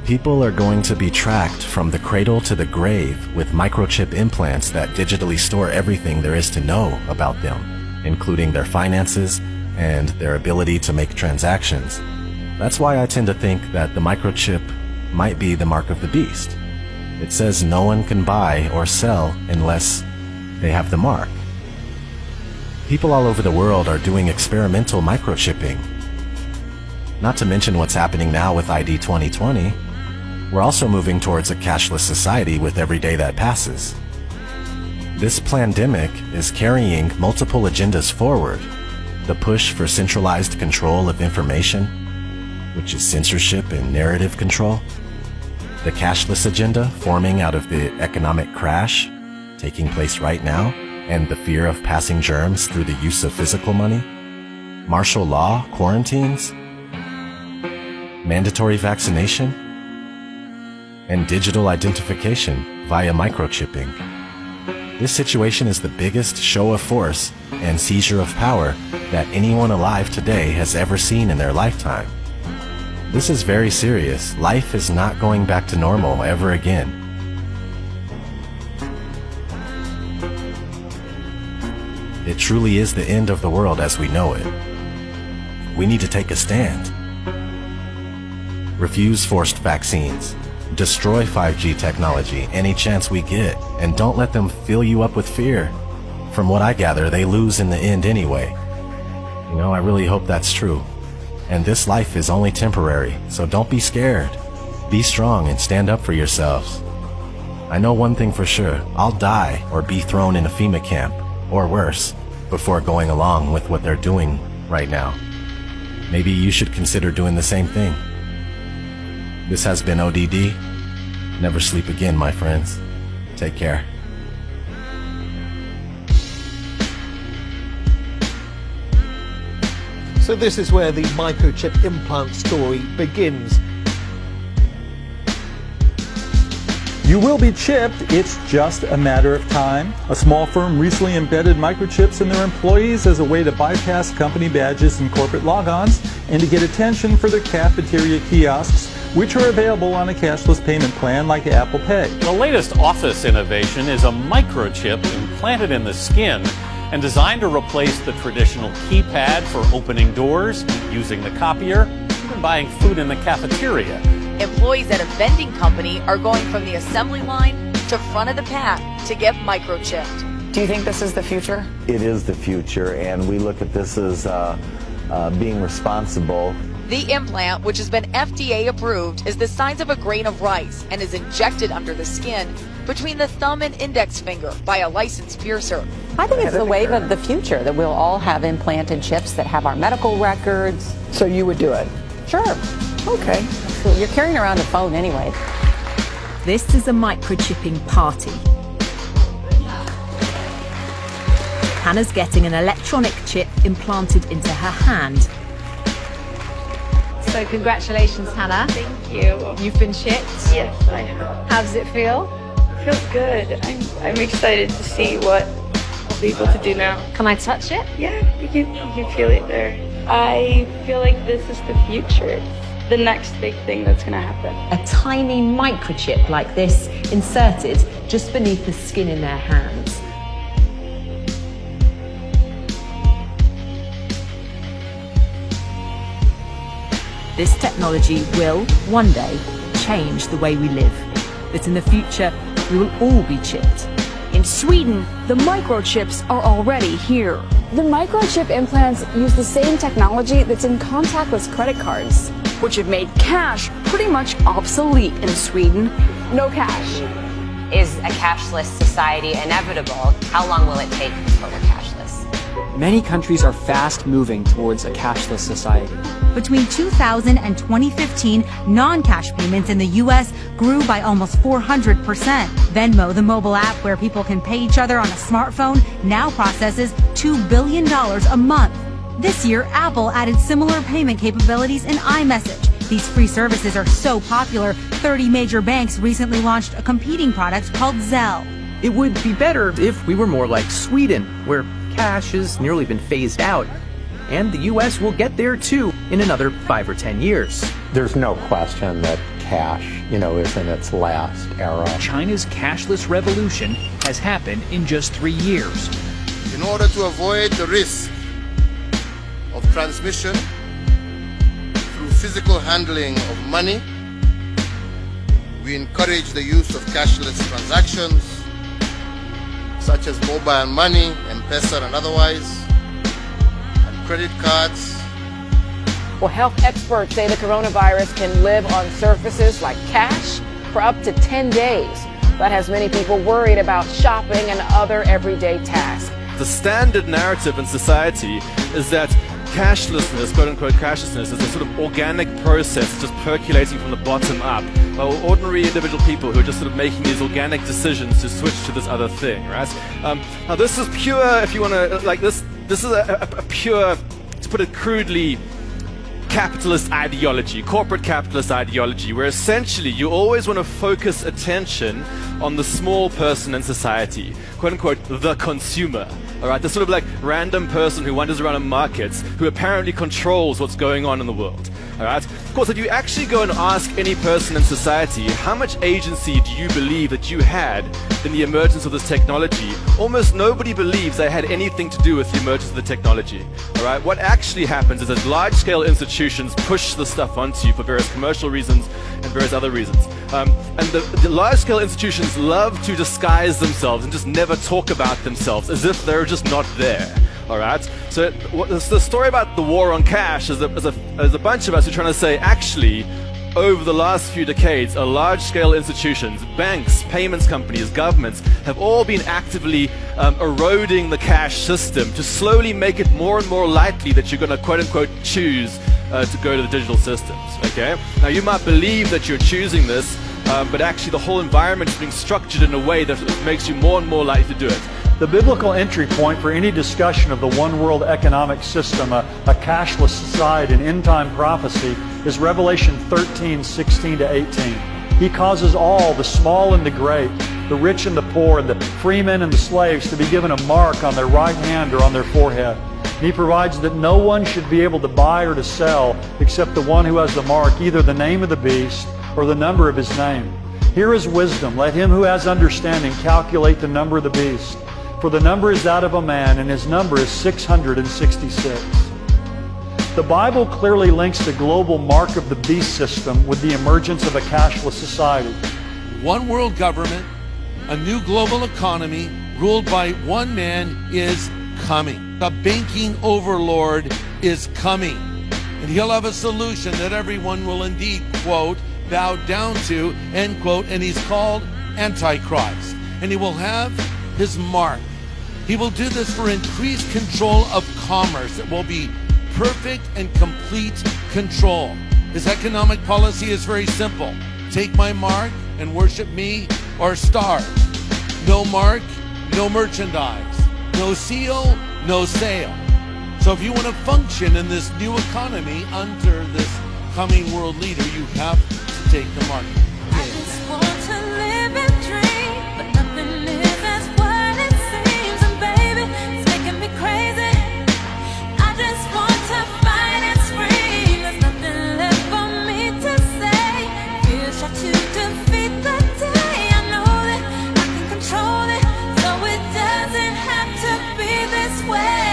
People are going to be tracked from the cradle to the grave with microchip implants that digitally store everything there is to know about them, including their finances and their ability to make transactions. That's why I tend to think that the microchip might be the mark of the beast. It says no one can buy or sell unless they have the mark. People all over the world are doing experimental microchipping. Not to mention what's happening now with ID 2020. We're also moving towards a cashless society with every day that passes. This pandemic is carrying multiple agendas forward. The push for centralized control of information, which is censorship and narrative control. The cashless agenda forming out of the economic crash taking place right now, and the fear of passing germs through the use of physical money. Martial law quarantines, mandatory vaccination, and digital identification via microchipping. This situation is the biggest show of force and seizure of power that anyone alive today has ever seen in their lifetime. This is very serious. Life is not going back to normal ever again. It truly is the end of the world as we know it. We need to take a stand. Refuse forced vaccines. Destroy 5G technology any chance we get, and don't let them fill you up with fear. From what I gather, they lose in the end anyway. You know, I really hope that's true. And this life is only temporary, so don't be scared. Be strong and stand up for yourselves. I know one thing for sure, I'll die or be thrown in a FEMA camp, or worse, before going along with what they're doing right now. Maybe you should consider doing the same thing. This has been ODD. Never sleep again, my friends. Take care. So this is where the microchip implant story begins. You will be chipped, it's just a matter of time. A small firm recently embedded microchips in their employees as a way to bypass company badges and corporate logons and to get attention for their cafeteria kiosks, which are available on a cashless payment plan like Apple Pay. The latest office innovation is a microchip implanted in the skin and designed to replace the traditional keypad for opening doors, using the copier, even buying food in the cafeteria. Employees at a vending company are going from the assembly line to front of the pack to get microchipped. Do you think this is the future? It is the future, and we look at this as being responsible. The implant, which has been FDA approved, is the size of a grain of rice and is injected under the skin between the thumb and index finger by a licensed piercer. I think it's the wave of the future, that we'll all have implanted chips that have our medical records. So you would do it? Sure. Okay. You're carrying around a phone anyway. This is a microchipping party. Hannah's getting an electronic chip implanted into her hand. So congratulations, Hannah. Thank you. You've been chipped? Yes, I have. How does it feel? It feels good. I'm excited to see what I'll be able to do now. Can I touch it? Yeah, you can feel it there. I feel like this is the future. The next big thing that's going to happen. A tiny microchip like this inserted just beneath the skin in their hands. This technology will, one day, change the way we live. But in the future, we will all be chipped. In Sweden, the microchips are already here. The microchip implants use the same technology that's in contactless credit cards, which have made cash pretty much obsolete in Sweden. No cash. Is a cashless society inevitable? How long will it take before we're cashless? Many countries are fast moving towards a cashless society. Between 2000 and 2015, non-cash payments in the U.S. grew by almost 400%. Venmo, the mobile app where people can pay each other on a smartphone, now processes $2 billion a month. This year, Apple added similar payment capabilities in iMessage. These free services are so popular, 30 major banks recently launched a competing product called Zelle. It would be better if we were more like Sweden, where cash has nearly been phased out. And the U.S. will get there too in another 5 or 10 years. There's no question that cash, is in its last era. China's cashless revolution has happened in just 3 years. In order to avoid the risk of transmission through physical handling of money, we encourage the use of cashless transactions, such as mobile money, M-Pesa and otherwise, and credit cards. Well, health experts say the coronavirus can live on surfaces like cash for up to 10 days. That has many people worried about shopping and other everyday tasks. The standard narrative in society is that cashlessness, quote-unquote cashlessness, is a sort of organic process just percolating from the bottom up. Ordinary individual people who are just sort of making these organic decisions to switch to this other thing, right? Now this is pure, if you want to, like this is a pure, to put it crudely, capitalist ideology, corporate capitalist ideology, where essentially you always want to focus attention on the small person in society, quote-unquote the consumer. Alright, the sort of like random person who wanders around in markets, who apparently controls what's going on in the world. Alright? Of course, if you actually go and ask any person in society, how much agency do you believe that you had in the emergence of this technology? Almost nobody believes they had anything to do with the emergence of the technology. Alright? What actually happens is that large-scale institutions push the stuff onto you for various commercial reasons and various other reasons. And the large-scale institutions love to disguise themselves and just never talk about themselves as if they're just not there. Alright? So the story about the war on cash is a bunch of us who are trying to say, actually, over the last few decades, large-scale institutions, banks, payments companies, governments have all been actively eroding the cash system to slowly make it more and more likely that you're going to quote-unquote choose to go to the digital systems. Okay? Now you might believe that you're choosing this, but actually the whole environment is being structured in a way that makes you more and more likely to do it. The biblical entry point for any discussion of the one world economic system, a cashless society, and end-time prophecy is Revelation 13:16-18. He causes all, the small and the great, the rich and the poor, and the free men and the slaves to be given a mark on their right hand or on their forehead. And he provides that no one should be able to buy or to sell except the one who has the mark, either the name of the beast or the number of his name. Here is wisdom. Let him who has understanding calculate the number of the beast. For the number is that of a man, and his number is 666. The Bible clearly links the global mark of the beast system with the emergence of a cashless society. One world government, a new global economy ruled by one man is coming. The banking overlord is coming. And he'll have a solution that everyone will indeed, quote, bow down to, end quote, and he's called Antichrist. And he will have his mark. He will do this for increased control of commerce. It will be perfect and complete control. His economic policy is very simple. Take my mark and worship me or starve. No mark, no merchandise. No seal, no sale. So if you want to function in this new economy under this coming world leader, you have to take the mark. I just want to live and dream, but nothing is as what it seems. And baby, it's making me crazy. I just want to fight and scream. There's nothing left for me to say. Feel shot to defeat the day. I know that I can control it, so it doesn't have to be this way.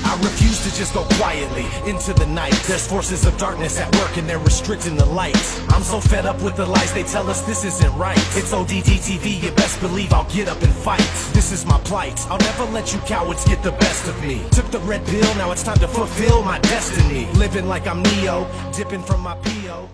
I refuse to just go quietly into the night. There's forces of darkness at work and they're restricting the light. I'm so fed up with the lies, they tell us this isn't right. It's ODD TV, you best believe I'll get up and fight. This is my plight, I'll never let you cowards get the best of me. Took the red pill, now it's time to fulfill my destiny. Living like I'm Neo, dipping from my P.O.